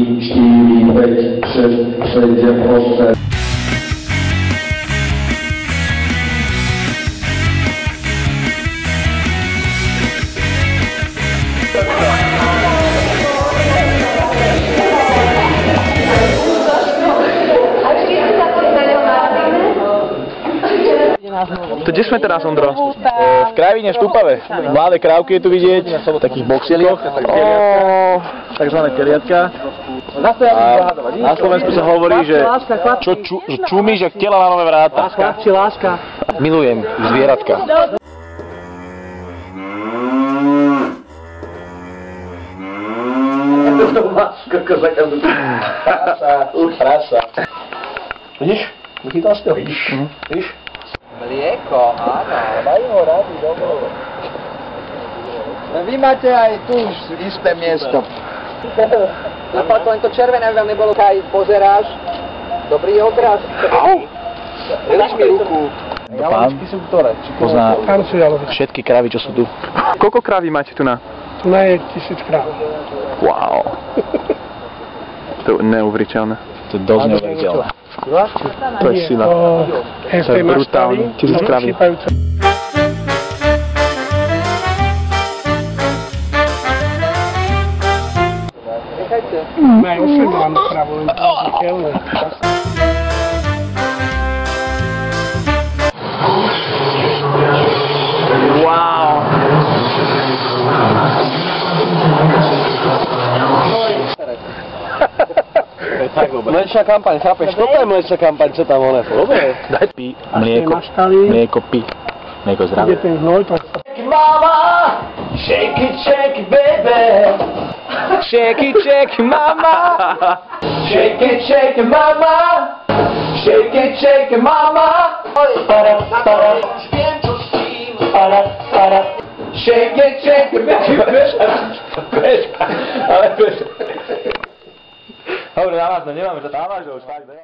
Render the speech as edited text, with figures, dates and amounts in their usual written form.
4, 5, 6, 7, 8. To kde sme teraz, Ondro? V Krajine Štúpave. Mladé krávky je tu vidieť, v takých boxieroch. Takzvané teliatka. A na Slovensku sa hovorí, že čumíš jak tela na nové vráta. Láska. Milujem zvieratka. Prasa. Vidíš? Vychytal si to? Vidíš? Mlieko, áno. Majú ho radi domov. Vy máte aj tu už isté miesto. Napríklad len to červené veľmi bolo, keď pozeráš. Dobrý obraz. Dáš mi ruku. Pán pozná všetky krávy, čo sú tu. Koľko kráví máte tu na? Tu je 1000 kráv. Wow. To je neuveriteľné. To je dosť neuveriteľné. To je sila. To je brutálne. 1000 kráví. Majú osedlanú kravu, len viditeľné. Wow. Mliečná kampaň, chápeš? Toto je mliečná kampaň, čo tam ono je. Dobre. Daj pí. Mlieko pí. Mlieko zdravé. Ide ten hnoj, to... Mama, shake it baby. Shake it mama. Shake it mama. Shake it mama. Para. Shake it baby. Ale bez. Dobre, dávaš, no nemáme, že dávaš, už tak,